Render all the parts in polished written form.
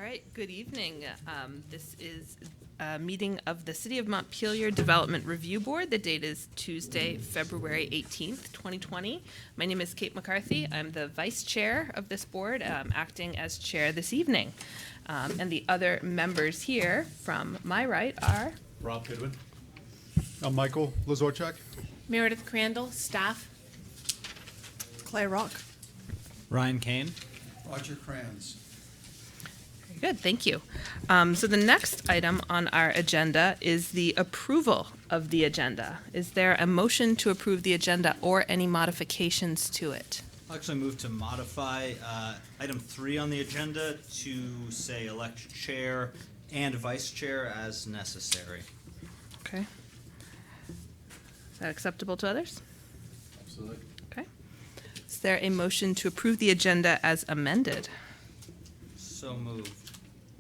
right, good evening. This is a meeting of the City of Montpelier Development Review Board. The date is Tuesday, February 18th, 2020. My name is Kate McCarthy. I'm the vice chair of this board, acting as chair this evening. And the other members here from my right are Rob Goodwin. I'm Michael Lazorchak. Meredith Crandall, staff. Clay Rock. Ryan Kane. Roger Kranz. Very good, thank you. So the next item on our agenda is the approval of the agenda. Is there a motion to approve the agenda or any modifications to it? I'll actually move to modify item 3 on the agenda to say elect chair and vice chair as necessary. Okay. Is that acceptable to others? Absolutely. Okay. Is there a motion to approve the agenda as amended? So moved.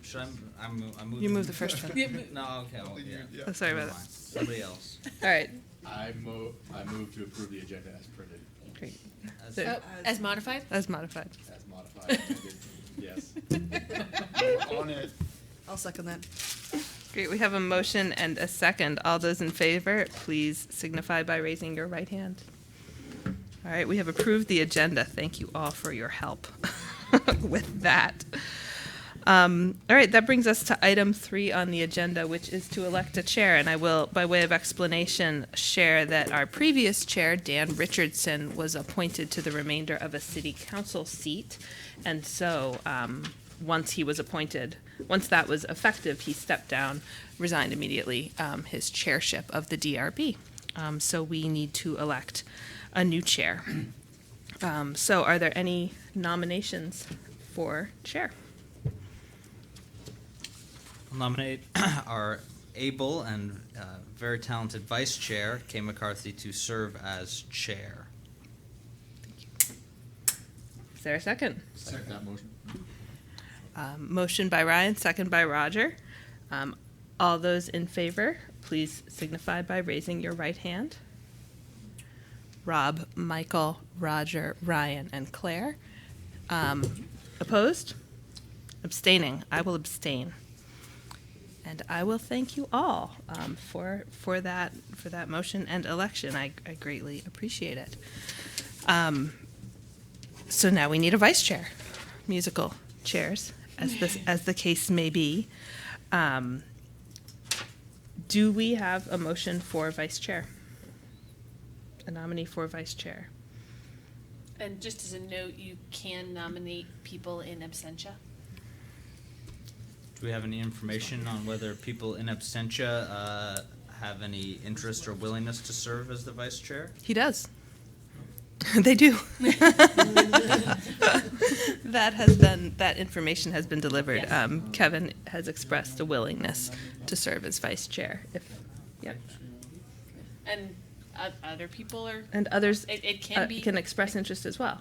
Should I move? You move the first one. No, okay. Well, yeah. Oh, sorry about Never that. mind. Somebody else. All right, I move to approve the agenda as printed, great. As- So- As modified? As modified. as modified. Amended. Yes. We're on it. I'll second that. Great, we have a motion and a second. All those in favor, please signify by raising your right hand. All right, we have approved the agenda. Thank you all for your help with that. All right, that brings us to item 3 on the agenda, which is to elect a chair. And I will, by way of explanation, share that our previous chair, Dan Richardson, was appointed to the remainder of a city council seat. And so once he was appointed, once that was effective, he stepped down, resigned immediately his chairship of the DRB. So we need to elect a new chair. So are there any nominations for chair? I'll nominate our able and very talented vice chair, Kay McCarthy, to serve as chair. Is there a second? Second that motion. Motion by Ryan, second by Roger. All those in favor, please signify by raising your right hand. Rob, Michael, Roger, Ryan, and Claire. Opposed? Abstaining. I will abstain. And I will thank you all for that motion and election. I greatly appreciate it. So now we need a vice chair, musical chairs, as the case may be. Do we have a motion for vice chair? A nominee for vice chair? And just as a note, you can nominate people in absentia. Do we have any information on whether people in absentia have any interest or willingness to serve as the vice chair? He does. They do. That information has been delivered. Yes. Kevin has expressed a willingness to serve as vice chair. Yep. And other people are, And others it can be. can express interest as well.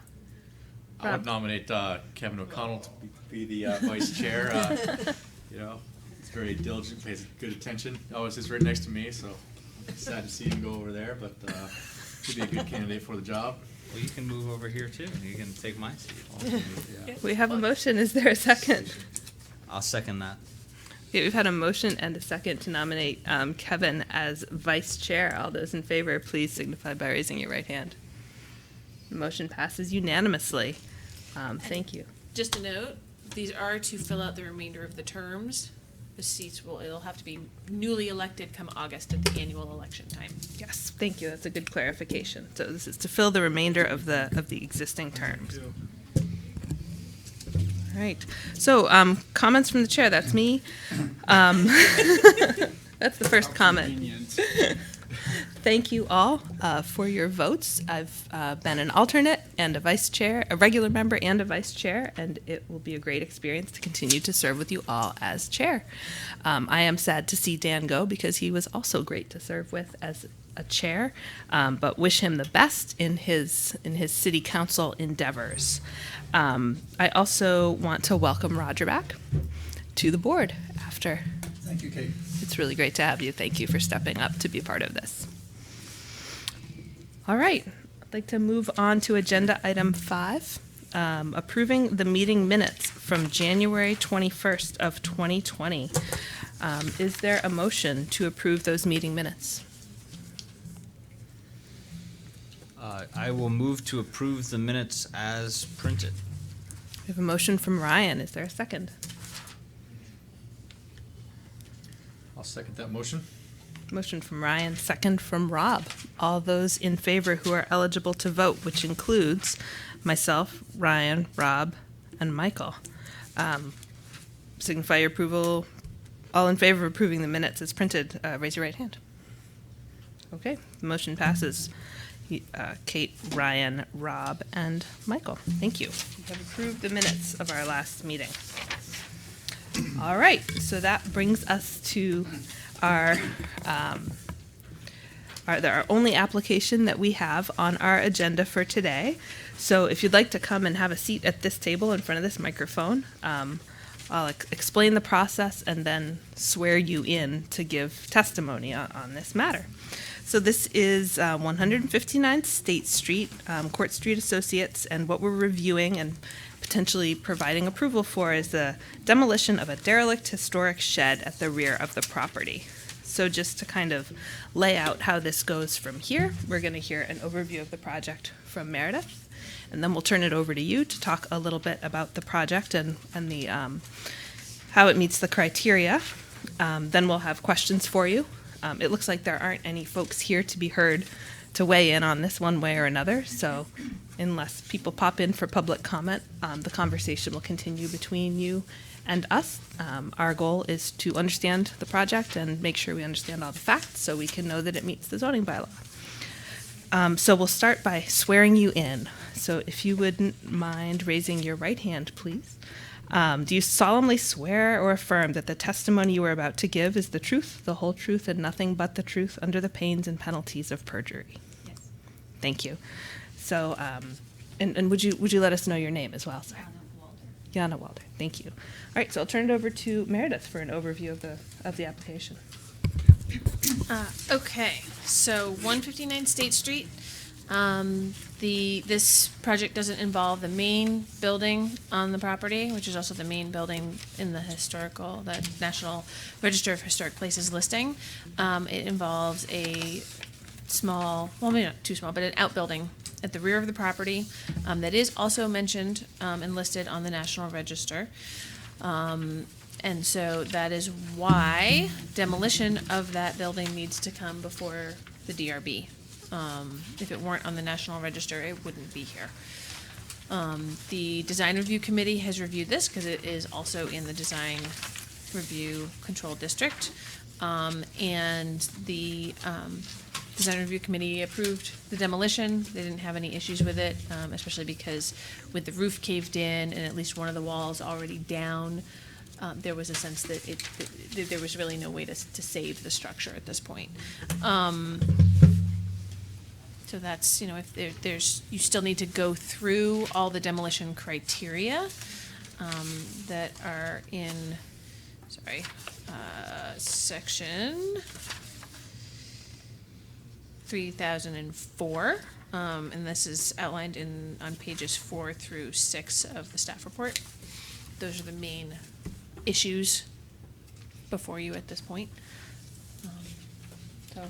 I Rob? would nominate Kevin O'Connell to be the vice chair. You know, he's very diligent, pays good attention. Always sits right next to me, so I'm sad to see him go over there, but he'd be a good candidate for the job. Well, you can move over here too. You can take my seat. Yeah. We have a motion. Is there a second? I'll second that. Yeah, we've had a motion and a second to nominate Kevin as vice chair. All those in favor, please signify by raising your right hand. The motion passes unanimously. Thank you. Just a note, these are to fill out the remainder of the terms. The seats it'll have to be newly elected come August at the annual election time. Yes, thank you. That's a good clarification. So this is to fill the remainder of the existing terms. All right. So comments from the chair. That's me. That's the first comment. Thank you all for your votes. I've been an alternate and a vice chair, a regular member and a vice chair, and it will be a great experience to continue to serve with you all as chair. I am sad to see Dan go because he was also great to serve with as a chair, but wish him the best in his city council endeavors. I also want to welcome Roger back to the board after. Thank you, Kate. It's really great to have you. Thank you for stepping up to be part of this. All right, I'd like to move on to agenda item 5. approving the meeting minutes from January 21st of 2020. Is there a motion to approve those meeting minutes? I will move to approve the minutes as printed. We have a motion from Ryan. Is there a second? I'll second that motion. Motion from Ryan, second from Rob. All those in favor who are eligible to vote, which includes myself, Ryan, Rob, and Michael. Signify your approval. All in favor of approving the minutes as printed, raise your right hand. Okay, the motion passes. Kate, Ryan, Rob, and Michael. Thank you. We have approved the minutes of our last meeting. All right, so that brings us to our only application that we have on our agenda for today. So if you'd like to come and have a seat at this table in front of this microphone, I'll explain the process and then swear you in to give testimony on this matter. So this is 159 State Street, Court Street Associates, and what we're reviewing and potentially providing approval for is the demolition of a derelict historic shed at the rear of the property. So just to kind of lay out how this goes from here, we're going to hear an overview of the project from Meredith, and then we'll turn it over to you to talk a little bit about the project and the how it meets the criteria. Then we'll have questions for you. It looks like there aren't any folks here to be heard to weigh in on this one way or another, so unless people pop in for public comment, the conversation will continue between you and us. Our goal is to understand the project and make sure we understand all the facts so we can know that it meets the zoning bylaw. So we'll start by swearing you in. So if you wouldn't mind raising your right hand, please. Do you solemnly swear or affirm that the testimony you are about to give is the truth, the whole truth, and nothing but the truth under the pains and penalties of perjury? Yes. Thank you. So, and would you let us know your name as well, sir? Jana Walder. Thank you. All right, so I'll turn it over to Meredith for an overview of the application. Okay, so 159 State Street. This project doesn't involve the main building on the property, which is also the main building in the National Register of Historic Places listing. It involves a small, well, maybe not too small, but an outbuilding at the rear of the property that is also mentioned and listed on the National Register. And so that is why demolition of that building needs to come before the DRB. If it weren't on the National Register, it wouldn't be here. The Design Review Committee has reviewed this because it is also in the Design Review Control District. And the Design Review Committee approved the demolition. They didn't have any issues with it, especially because with the roof caved in and at least one of the walls already down, there was a sense that there was really no way to save the structure at this point. So that's, if there's, you still need to go through all the demolition criteria that are in, section 3004. And this is outlined on pages 4 through 6 of the staff report. Those are the main issues before you at this point. So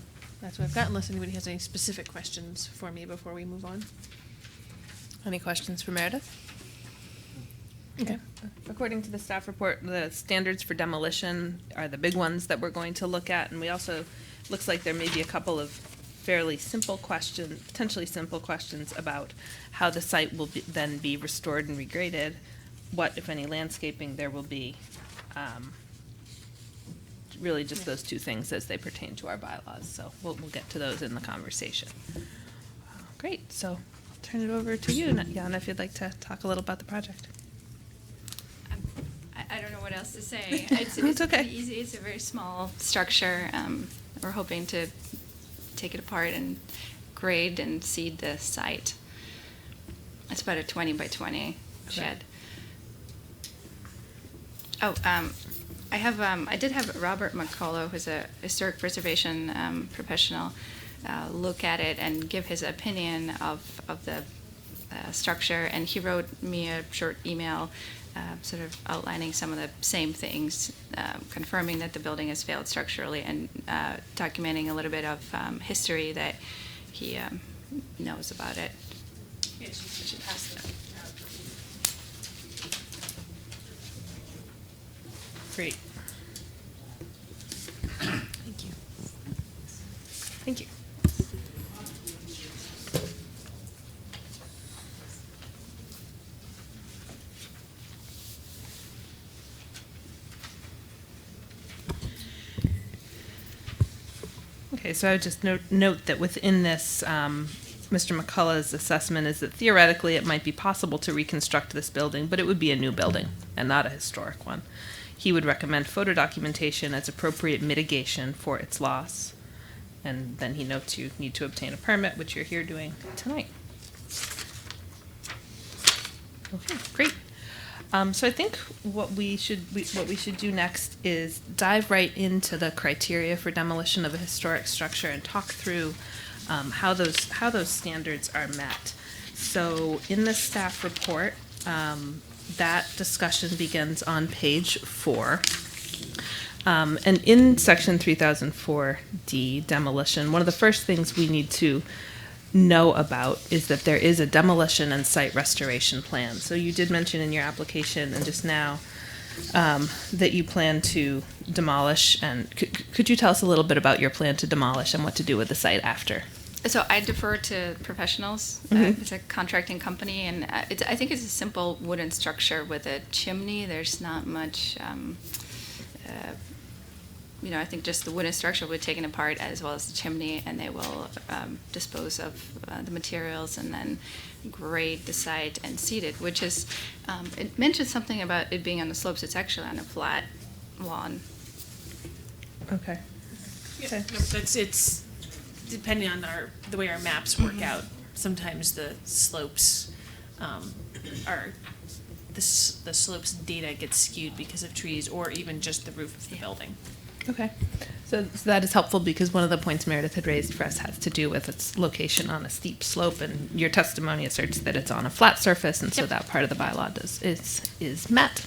that's what I've got, unless anybody has any specific questions for me before we move on. Any questions for Meredith? Okay. According to the staff report, the standards for demolition are the big ones that we're going to look at, and we also, looks like there may be a couple of fairly simple questions, potentially simple questions about how the site will then be restored and regraded, what, if any, landscaping there will be. Really just those two things as they pertain to our bylaws. So we'll get to those in the conversation. Great. So I'll turn it over to you, Jana, if you'd like to talk a little about the project. I don't know what else to say. It's okay. pretty easy. It's a very small structure. We're hoping to take it apart and grade and seed the site. It's about a 20 by 20 shed. Oh, I did have Robert McCullough, who's a historic preservation professional, look at it and give his opinion of the structure, and he wrote me a short email sort of outlining some of the same things, confirming that the building has failed structurally, and documenting a little bit of history that he knows about it. Yeah, she should pass that. Great. Thank you. Thank you. Okay, so I would just note that within this, Mr. McCullough's assessment is that theoretically it might be possible to reconstruct this building, but it would be a new building and not a historic one. He would recommend photo documentation as appropriate mitigation for its loss. And then he notes you need to obtain a permit, which you're here doing tonight. Okay, great. So I think what we should do next is dive right into the criteria for demolition of a historic structure and talk through how those standards are met. So in the staff report, that discussion begins on page 4. And in section 3004D, demolition, one of the first things we need to know about is that there is a demolition and site restoration plan. So you did mention in your application and just now that you plan to demolish, and could you tell us a little bit about your plan to demolish and what to do with the site after? So I defer to professionals. Mm-hmm. It's a contracting company, and I think it's a simple wooden structure with a chimney. There's not much, I think just the wooden structure will be taken apart as well as the chimney, and they will dispose of the materials and then grade the site and seed it, which is, it mentions something about it being on the slopes. It's actually on a flat lawn. Okay. Yeah, no, it's depending on the way our maps work out. Sometimes the slopes are the slopes data gets skewed because of trees or even just the roof of the building. Okay. So that is helpful because one of the points Meredith had raised for us has to do with its location on a steep slope, and your testimony asserts that it's on a flat surface, and so Yep. that part of the bylaw is met.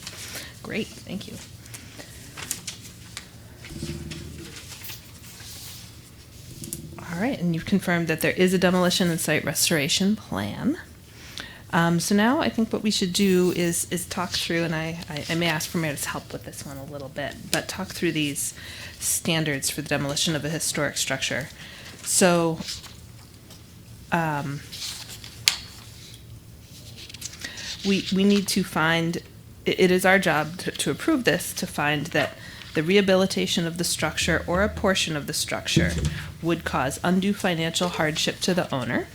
Great, thank you. All right, and you've confirmed that there is a demolition and site restoration plan. So now I think what we should do is talk through, and I may ask for Meredith's help with this one a little bit, but talk through these standards for the demolition of a historic structure. So we need to find, it is our job to approve this, to find that the rehabilitation of the structure or a portion of the structure would cause undue financial hardship to the owner,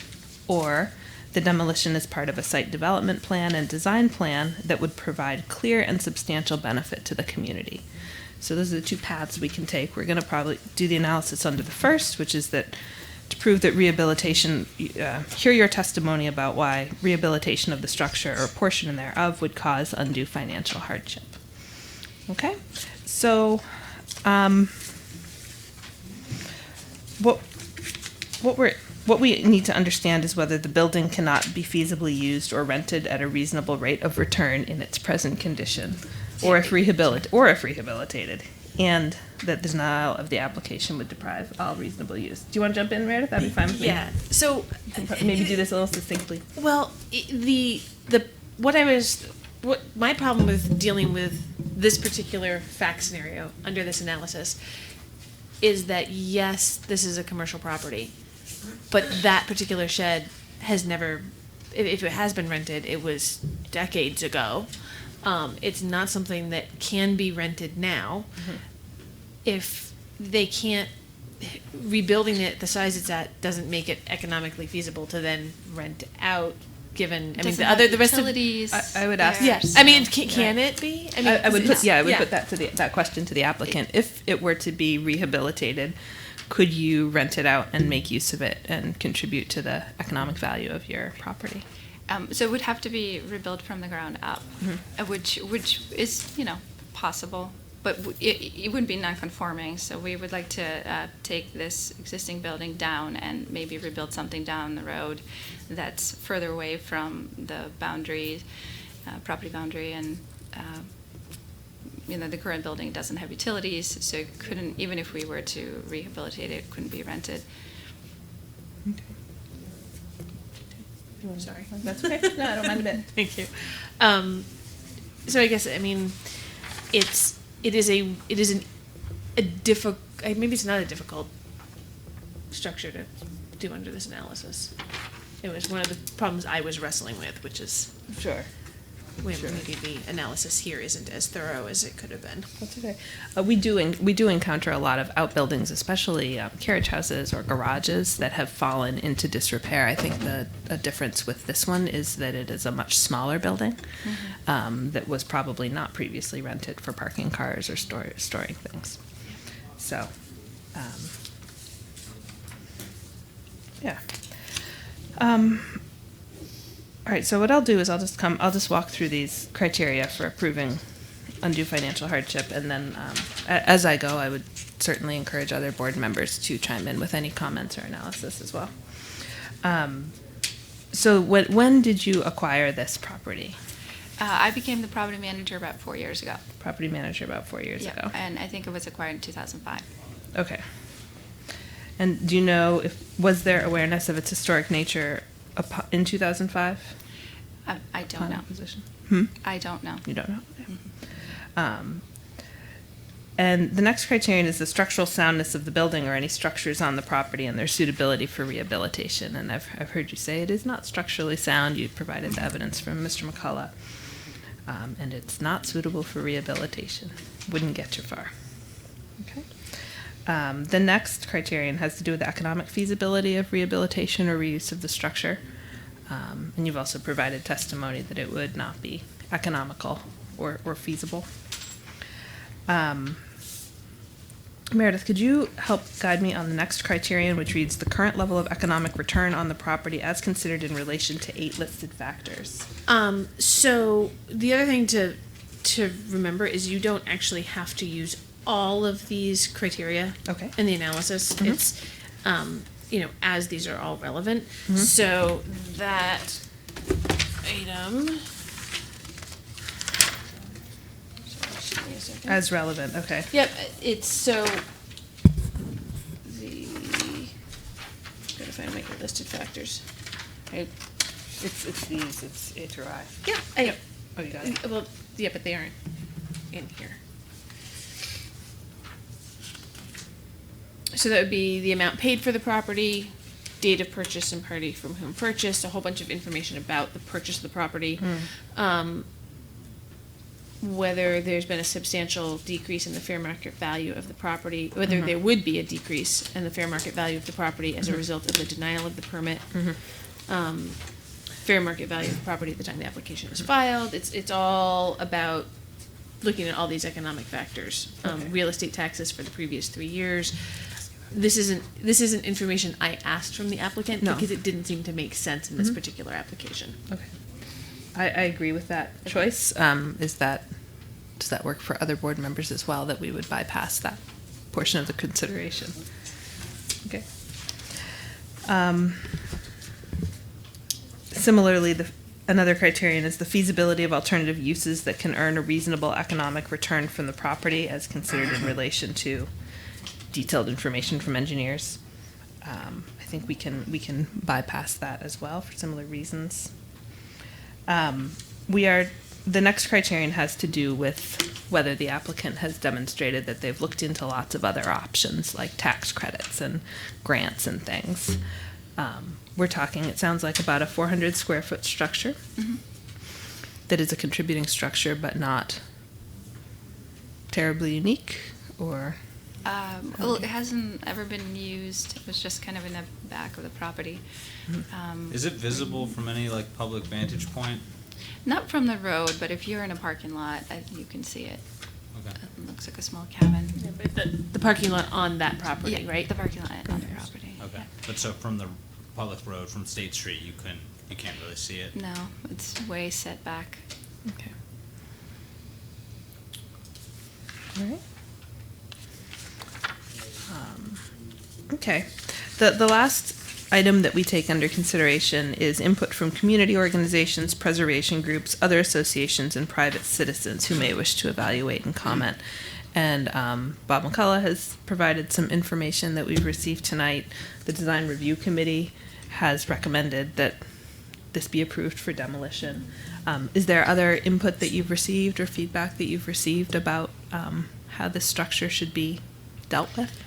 or the demolition is part of a site development plan and design plan that would provide clear and substantial benefit to the community. So those are the two paths we can take. We're going to probably do the analysis under the first, which is that to prove that rehabilitation, hear your testimony about why rehabilitation of the structure or a portion thereof would cause undue financial hardship. Okay? So what we need to understand is whether the building cannot be feasibly used or rented at a reasonable rate of return in its present condition, or if rehabilitated, and that the denial of the application would deprive all reasonable use. Do you want to jump in, Meredith? That'd be fine with me. Yeah. So Maybe do this a little succinctly. well, what my problem with dealing with this particular fact scenario under this analysis is that yes, this is a commercial property, but that particular shed has never, if it has been rented, it was decades ago. It's not something that can be rented now. Mm-hmm. If they can't, rebuilding it the size it's at doesn't make it economically feasible to then rent out. Given, I mean, the rest of utilities. I would ask. yes, I mean, can it be? I mean, I would put it's- put that question to the applicant. If it were to be rehabilitated, could you rent it out and make use of it and contribute to the economic value of your property? So it would have to be rebuilt from the ground up, Mm-hmm. which is possible. but it wouldn't be non-conforming, so we would like to take this existing building down and maybe rebuild something down the road that's further away from the boundary, property boundary, and the current building doesn't have utilities, so it couldn't, even if we were to rehabilitate it, it couldn't be rented. Sorry. That's okay. No, I don't mind a bit. Thank you. So I guess, I mean, it is a difficult, maybe it's not a difficult structure to do under this analysis. It was one of the problems I was wrestling with, which is Sure. maybe the analysis here isn't as thorough as it could have been. That's okay. We do encounter a lot of outbuildings, especially carriage houses or garages that have fallen into disrepair. I think a difference with this one is that it is a much smaller building that was probably not previously rented for parking cars or storing things. So, yeah. All right, so what I'll do is I'll just walk through these criteria for approving undue financial hardship, and then as I go, I would certainly encourage other board members to chime in with any comments or analysis as well. So when did you acquire this property? I became the property manager about 4 years ago. Property manager about 4 years Yeah, ago. and I think it was acquired in 2005. Okay. And do you know was there awareness of its historic nature in 2005? I don't upon know. acquisition? I don't know. You don't know? Okay. And the next criterion is the structural soundness of the building or any structures on the property and their suitability for rehabilitation. And I've heard you say it is not structurally sound. You provided the evidence from Mr. McCullough. And it's not suitable for rehabilitation. Wouldn't get you far. Okay. The next criterion has to do with the economic feasibility of rehabilitation or reuse of the structure. And you've also provided testimony that it would not be economical or feasible. Meredith, could you help guide me on the next criterion, which reads the current level of economic return on the property as considered in relation to 8 listed factors? So the other thing to remember is you don't actually have to use all of these criteria Okay. in the analysis. It's, as these are all relevant. So that item. Sorry, just give me a second. As relevant, okay. Yep, it's so gotta find my listed factors. It's these, it's A through I. Yeah, Oh, you got it. well, yeah, but they aren't in here. So that would be the amount paid for the property, date of purchase and party from whom purchased, a whole bunch of information about the purchase of the property. Whether there's been a substantial decrease in the fair market value of the property, whether there would be a decrease in the fair market value of the property as a result of the denial of the permit. Fair market value of the property at the time the application was filed. It's all about looking at all these economic factors. Okay. Real estate taxes for the previous 3 years. This isn't information I asked from the applicant No. because it didn't seem to make sense in this particular application. Okay. I agree with that choice. Does that work for other board members as well, that we would bypass that portion of the consideration? Okay. Similarly, another criterion is the feasibility of alternative uses that can earn a reasonable economic return from the property as considered in relation to detailed information from engineers. I think we can bypass that as well for similar reasons. The next criterion has to do with whether the applicant has demonstrated that they've looked into lots of other options like tax credits and grants and things. We're talking, it sounds like, about a 400 square foot structure that is a contributing structure but not terribly unique, or? Well, it hasn't ever been used. It was just kind of in the back of the property. Is it visible from any public vantage point? Not from the road, but if you're in a parking lot, you can see it. Okay. It looks like a small cabin. The parking lot on that property, Yeah, right? the parking lot on the property. Okay. Yeah. But so from the public road, from State Street, you can't really see it? No, it's way set back. Okay. All right. Okay. The last item that we take under consideration is input from community organizations, preservation groups, other associations, and private citizens who may wish to evaluate and comment. And Bob McCullough has provided some information that we've received tonight. The Design Review Committee has recommended that this be approved for demolition. Is there other input that you've received or feedback that you've received about how this structure should be dealt with?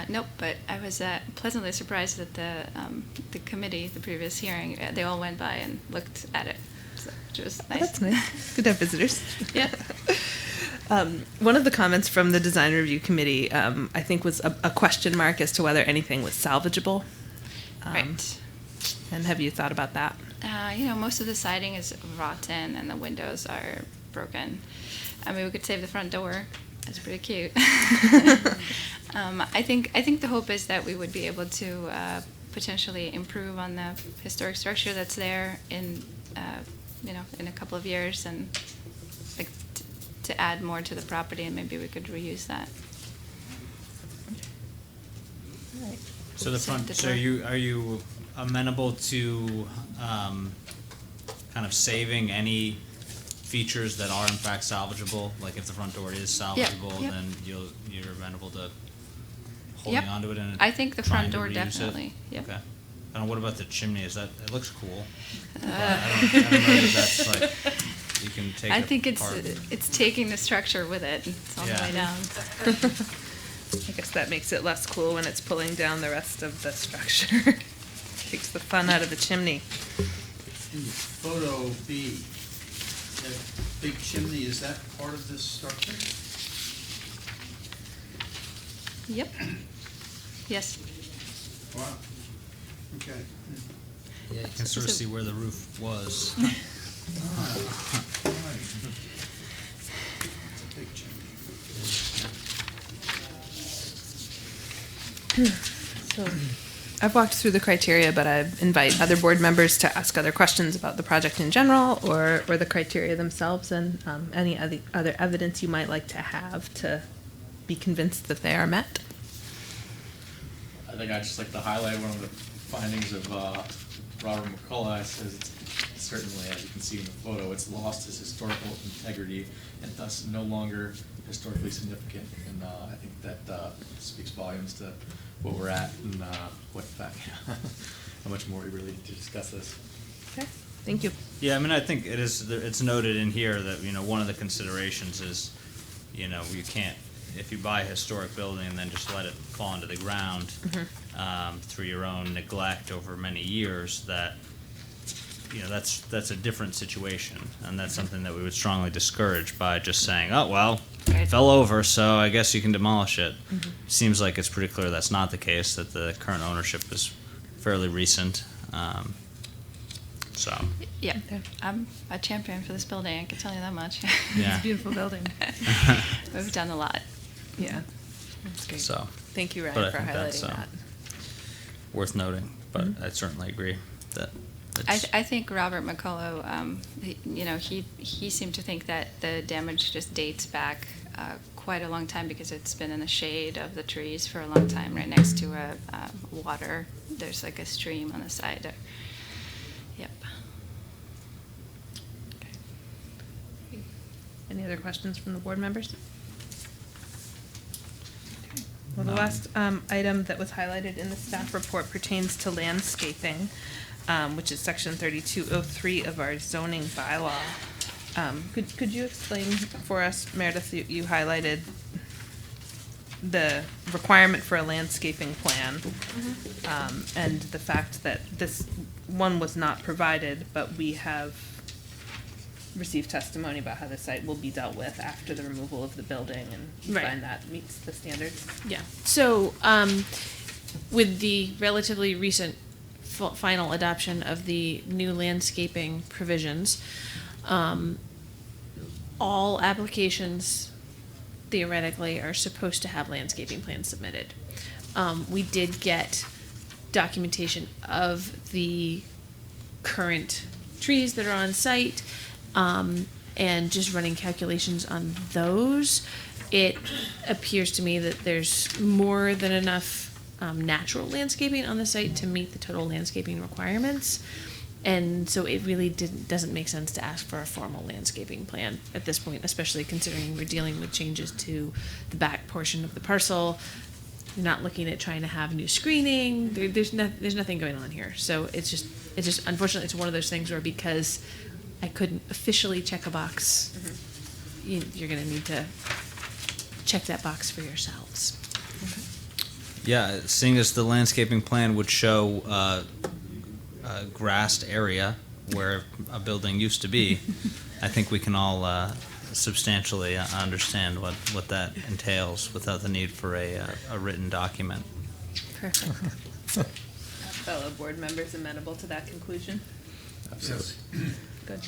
Nope, but I was pleasantly surprised that the committee, the previous hearing, they all went by and looked at it, so, which was nice. Oh, that's nice. Good to have visitors. Yeah. One of the comments from the Design Review Committee, I think, was a question mark as to whether anything was salvageable. Right. And have you thought about that? Most of the siding is rotten and the windows are broken. I mean, we could save the front door. That's pretty cute. I think the hope is that we would be able to potentially improve on the historic structure that's there in a couple of years, and like to add more to the property, and maybe we could reuse that. So the front, so are you amenable to kind of saving any features that are in fact salvageable? Like if the front door is salvageable, Yep. then you're amenable to holding Yep. onto it and I think the trying front to door reuse it? definitely. Yep. Okay. I don't know, what about the chimney? Is that, it looks cool. But I don't know if that's like, you can take I it think apart. it's taking the structure with it. It's all the Yeah. way down. I guess that makes it less cool when it's pulling down the rest of the structure. Takes the fun out of the chimney. In photo B, that big chimney, is that part of this structure? Yep. Yes. Wow. Okay. Yeah, you can sort of So- see where the roof was. Right. It's a big chimney. So I've walked through the criteria, but I invite other board members to ask other questions about the project in general or the criteria themselves, and any other evidence you might like to have to be convinced that they are met. I think I'd just like to highlight one of the findings of Robert McCullough. Says it's certainly, as you can see in the photo, it's lost its historical integrity and thus no longer historically significant. And I think that speaks volumes to what we're at and what fact, how much more we really need to discuss this. Okay, thank you. Yeah, I mean, I think it's noted in here that, one of the considerations is, you can't, if you buy a historic building and then just let it fall into the ground through your own neglect over many years, that, that's a different situation. And that's something that we would strongly discourage by just saying, oh, well, Right. it fell over, so I guess you can demolish it. Seems like it's pretty clear that's not the case, that the current ownership is fairly recent. So, Yeah. I'm a champion for this building. I can tell you that much. yeah. It's a beautiful building. We've done a lot. Yeah, that's great. So, Thank you, but I Ryan, for think that's, highlighting that. worth noting, but I certainly agree that it's. I think Robert McCullough, he seemed to think that the damage just dates back quite a long time because it's been in the shade of the trees for a long time, right next to a water. There's like a stream on the side. Yep. Any other questions from the board members? Well, the last item that was highlighted in the staff report pertains to landscaping, which is section 3203 of our zoning bylaw. Could you explain for us, Meredith, you highlighted the requirement for a landscaping plan, and the fact that this one was not provided, but we have received testimony about how the site will be dealt with after the removal of the building, and you Right. find that meets the standards? Yeah. So, with the relatively recent final adoption of the new landscaping provisions, all applications theoretically are supposed to have landscaping plans submitted. We did get documentation of the current trees that are on site, and just running calculations on those, it appears to me that there's more than enough natural landscaping on the site to meet the total landscaping requirements. And so it really doesn't make sense to ask for a formal landscaping plan at this point, especially considering we're dealing with changes to the back portion of the parcel. You're not looking at trying to have new screening. There's nothing going on here. So it's just unfortunately it's one of those things where because I couldn't officially check a box, you're going to need to check that box for yourselves. Yeah, seeing as the landscaping plan would show a grassed area where a building used to be, I think we can all substantially understand what that entails without the need for a written document. Perfect. Fellow board members amenable to that conclusion? Absolutely. Good.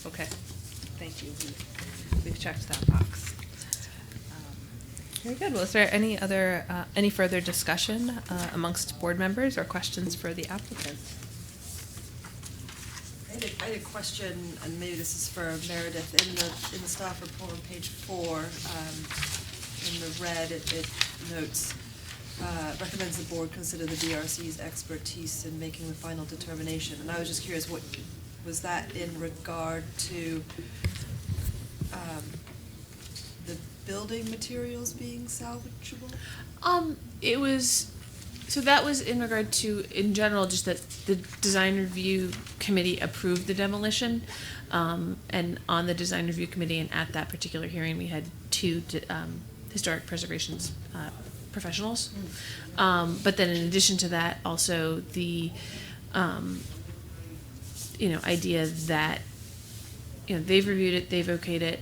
Okay. Thank you. We've checked that box. Very good. Well, is there any further discussion amongst board members or questions for the applicant? I had a question, and maybe this is for Meredith. In the staff report on page 4, in the red, it notes, recommends the board consider the BRC's expertise in making the final determination. And I was just curious, what was that in regard to the building materials being salvageable? It was, so that was in regard to, in general, just that the design review committee approved the demolition. And on the design review committee and at that particular hearing, we had 2 historic preservations professionals. But then in addition to that, also the, idea that, they've reviewed it, they've okayed it,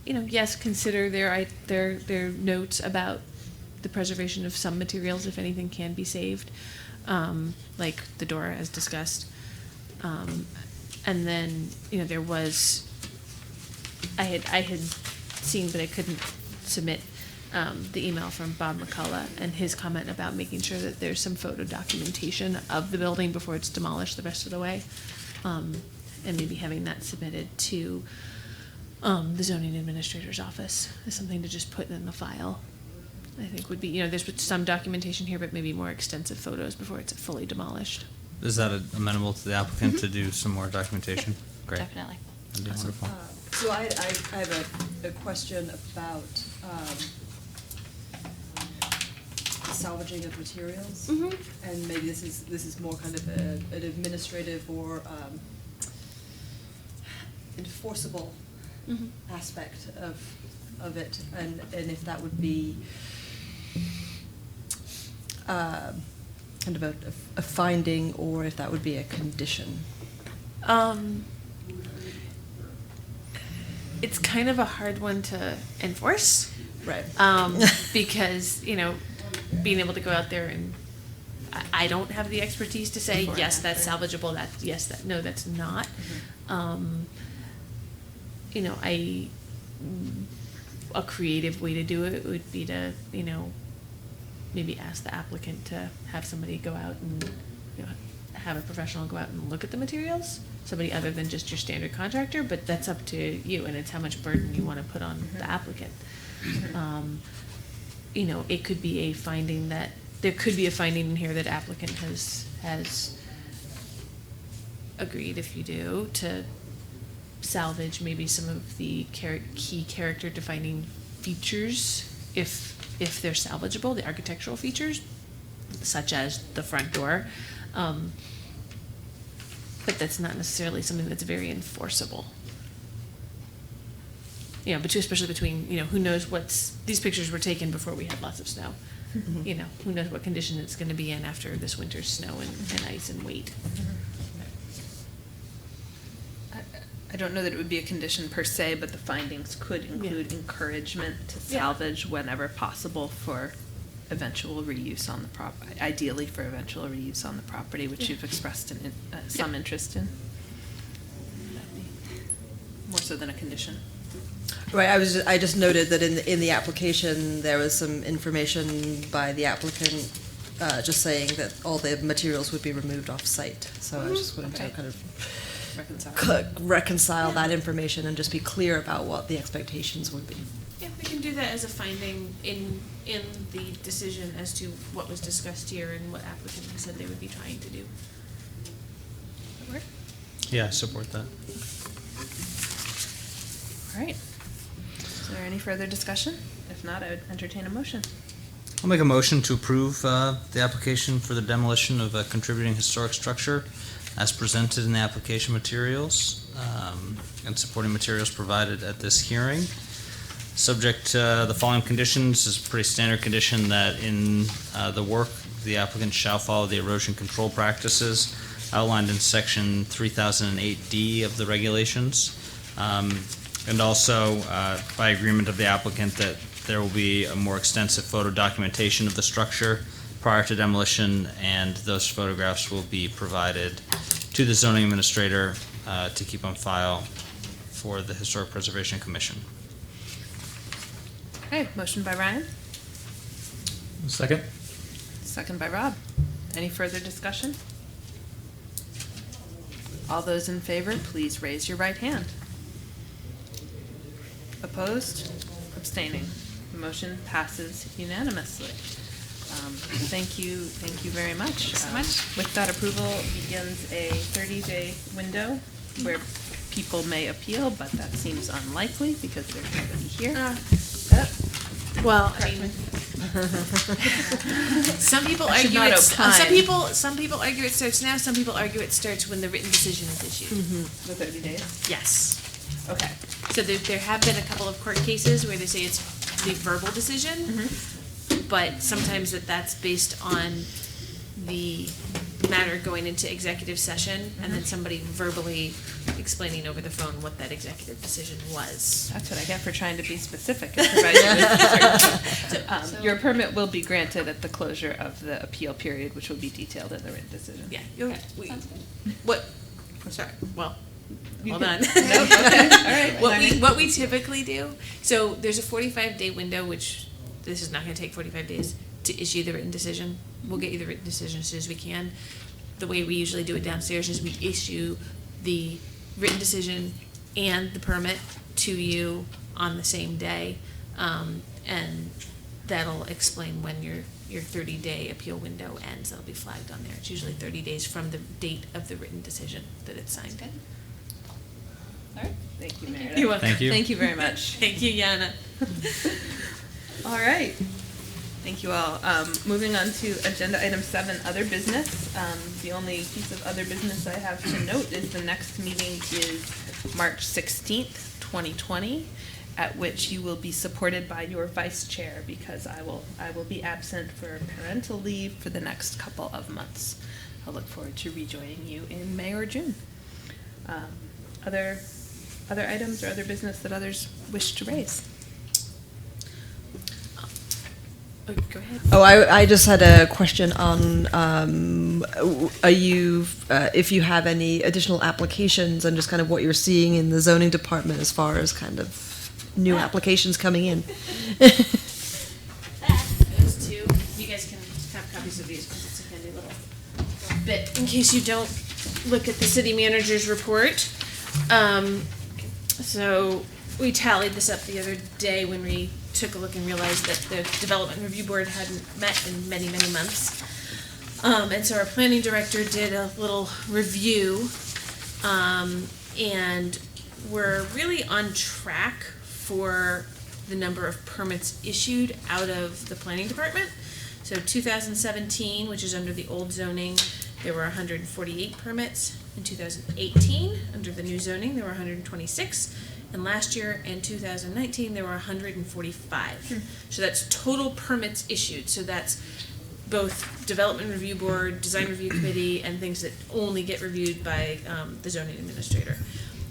yes, consider their notes about the preservation of some materials, if anything can be saved, like the door as discussed. And then, there was, I had seen, but I couldn't submit the email from Bob McCullough and his comment about making sure that there's some photo documentation of the building before it's demolished the rest of the way. And maybe having that submitted to the zoning administrator's office is something to just put in the file. I think would be, there's some documentation here, but maybe more extensive photos before it's fully demolished. Is that amenable to the applicant to do some more documentation? Great. Definitely. That'd be wonderful. So I have a question about the salvaging of materials. And maybe this is more kind of an administrative or enforceable aspect of it, and if that would be kind of a finding, or if that would be a condition. It's kind of a hard one to enforce. Right. Because, being able to go out there and I don't have the expertise to say, yes, that's salvageable, no, that's not. A creative way to do it would be to, maybe ask the applicant to have somebody go out and, have a professional go out and look at the materials, somebody other than just your standard contractor, but that's up to you, and it's how much burden you want to put on the applicant. It could be a finding that, there could be a finding in here that applicant has agreed, if you do, to salvage maybe some of the key character defining features, if they're salvageable, the architectural features, such as the front door. But that's not necessarily something that's very enforceable. But especially between, who knows these pictures were taken before we had lots of snow. Who knows what condition it's going to be in after this winter's snow and ice and weight. I don't know that it would be a condition per se, but the findings could include encouragement to salvage whenever possible for eventual reuse on the property, ideally for eventual reuse on the property, which you've expressed some interest in. More so than a condition. Right, I just noted that in the application, there was some information by the applicant just saying that all the materials would be removed off-site. So I was just wanting to kind of reconcile that information and just be clear about what the expectations would be. Yeah, we can do that as a finding in the decision as to what was discussed here and what applicant has said they would be trying to do. That work? Yeah, I support that. All right. Is there any further discussion? If not, I would entertain a motion. I'll make a motion to approve the application for the demolition of a contributing historic structure as presented in the application materials and supporting materials provided at this hearing. Subject to the following conditions is a pretty standard condition that in the work, the applicant shall follow the erosion control practices outlined in section 3008D of the regulations. And also, by agreement of the applicant, that there will be a more extensive photo documentation of the structure prior to demolition, and those photographs will be provided to the zoning administrator to keep on file for the Historic Preservation Commission. Okay, motion by Ryan, Second? second by Rob. Any further discussion? All those in favor, please raise your right hand. Opposed? Abstaining? The motion passes unanimously. Thank you very much. Thanks so much. With that approval begins a 30-day window where people may appeal, but that seems unlikely because there's nobody here. Well, I mean, some people I should argue not opine. some people argue it starts now. Some people argue it starts when the written decision is issued. The 30 days? Yes. Okay. So there have been a couple of court cases where they say it's the verbal decision, but sometimes that's based on the matter going into executive session and then somebody verbally explaining over the phone what that executive decision was. That's what I get for trying to be specific and provide you with certainty. Your permit will be granted at the closure of the appeal period, which will be detailed in the written decision. Yeah. Sounds good. What? Sorry. Well, hold on. Nope, okay, all right. What we typically do, so there's a 45-day window, which this is not going to take 45 days to issue the written decision. We'll get you the written decision as soon as we can. The way we usually do it downstairs is we issue the written decision and the permit to you on the same day, and that'll explain when your 30-day appeal window ends. That'll be flagged on there. It's usually 30 days from the date of the written decision that it's signed. Good. All right. Thank you, Meredith. You're welcome. Thank you. Thank you very much. Thank you, Yana. All right. Thank you all. Moving on to agenda item 7, other business. The only piece of other business I have to note is the next meeting is March 16th, 2020, at which you will be supported by your vice chair because I will be absent for parental leave for the next couple of months. I'll look forward to rejoining you in May or June. Other items or other business that others wish to raise? Oh, go ahead. Oh, I just had a question on, are you, if you have any additional applications and just kind of what you're seeing in the zoning department as far as kind of new applications coming in? Those two, you guys can have copies of these because it's a handy little bit in case you don't look at the city manager's report. So we tallied this up the other day when we took a look and realized that the Development Review Board hadn't met in many, many months. And so our planning director did a little review, and we're really on track for the number of permits issued out of the planning department. So 2017, which is under the old zoning, there were 148 permits. In 2018, under the new zoning, there were 126. And last year, in 2019, there were 145. So that's total permits issued. So that's both Development Review Board, Design Review Committee, and things that only get reviewed by the zoning administrator.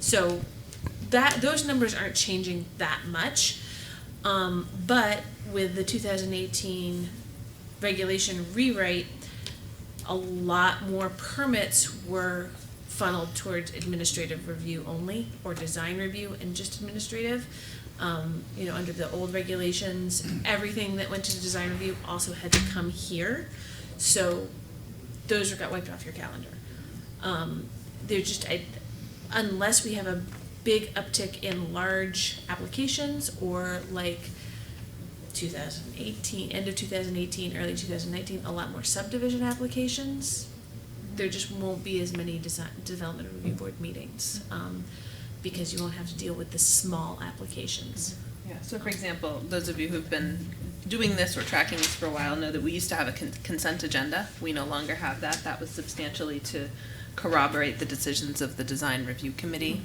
So those numbers aren't changing that much. But with the 2018 regulation rewrite, a lot more permits were funneled towards administrative review only, or design review and just administrative. Under the old regulations, everything that went to the design review also had to come here. So those got wiped off your calendar. unless we have a big uptick in large applications, or like 2018, end of 2018, early 2019, a lot more subdivision applications, there just won't be as many development review board meetings, because you won't have to deal with the small applications. Yeah, so for example, those of you who've been doing this or tracking this for a while know that we used to have a consent agenda. We no longer have that. That was substantially to corroborate the decisions of the design review committee.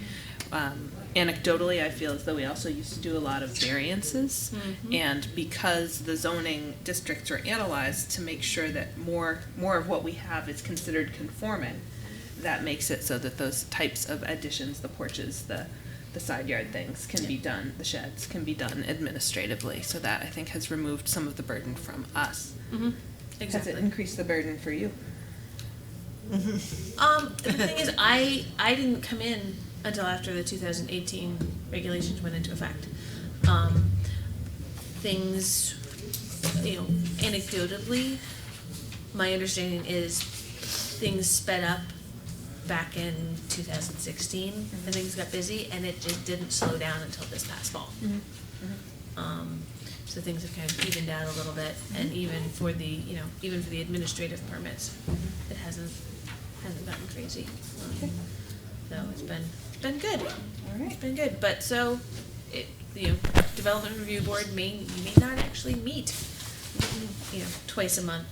Anecdotally, I feel as though we also used to do a lot of variances, and because the zoning districts are analyzed to make sure that more of what we have is considered conforming, that makes it so that those types of additions, the porches, the side yard things can be done, the sheds can be done administratively. So that, I think, has removed some of the burden from us. Exactly. Has it increased the burden for you? The thing is, I didn't come in until after the 2018 regulations went into effect. Things, anecdotally, my understanding is things sped up back in 2016, and things got busy, and it just didn't slow down until this past fall. So things have kind of evened out a little bit, and even for the administrative permits, it hasn't gotten crazy. So it's been good. All right. It's been good, but so development review board may not actually meet, twice a month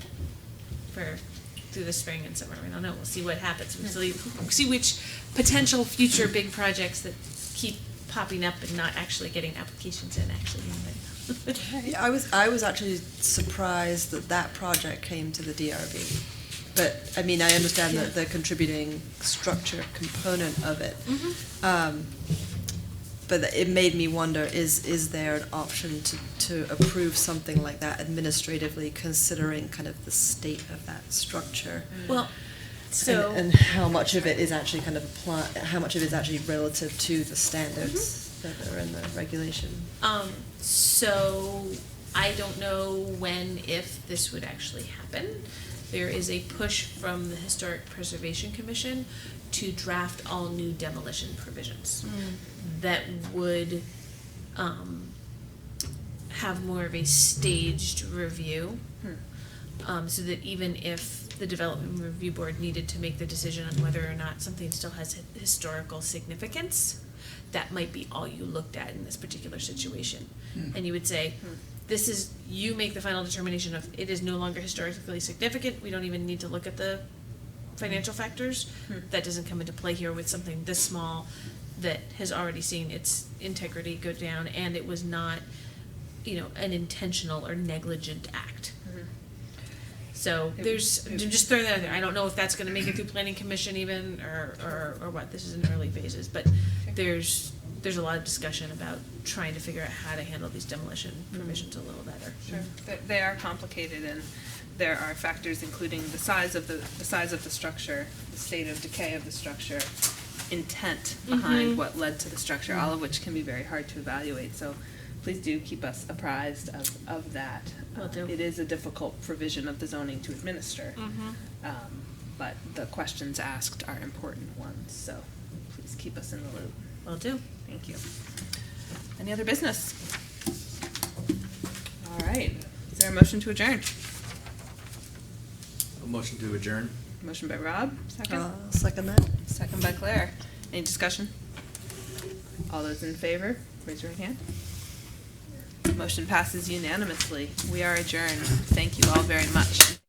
through the spring and summer. I don't know. We'll see what happens. We'll see which potential future big projects that keep popping up and not actually getting applications in actually moving. Yeah, I was actually surprised that project came to the DRB. But, I mean, I understand that the contributing structure component of it. But it made me wonder, is there an option to approve something like that administratively, considering kind of the state of that structure? Well, so and how much of it is actually kind of how much of it is actually relative to the standards that are in the regulation? So I don't know if this would actually happen. There is a push from the Historic Preservation Commission to draft all new demolition provisions that would have more of a staged review, so that even if the Development Review Board needed to make the decision on whether or not something still has historical significance, that might be all you looked at in this particular situation. And you would say, you make the final determination of it is no longer historically significant, we don't even need to look at the financial factors. That doesn't come into play here with something this small that has already seen its integrity go down, and it was not, an intentional or negligent act. So I'm just throwing that out there. I don't know if that's gonna make it through planning commission even, or what. This is in early phases, but there's a lot of discussion about trying to figure out how to handle these demolition provisions a little better. Sure. They are complicated, and there are factors including the size of the structure, the state of decay of the structure, intent behind what led to the structure, all of which can be very hard to evaluate. So please do keep us apprised of that. Will do. It is a difficult provision of the zoning to administer, but the questions asked are important ones, so please keep us in the loop. Will do. Thank you. Any other business? All right. Is there a motion to adjourn? A motion to adjourn? Motion by Rob, second. Second that. Second by Claire. Any discussion? All those in favor, raise your right hand. Motion passes unanimously. We are adjourned. Thank you all very much.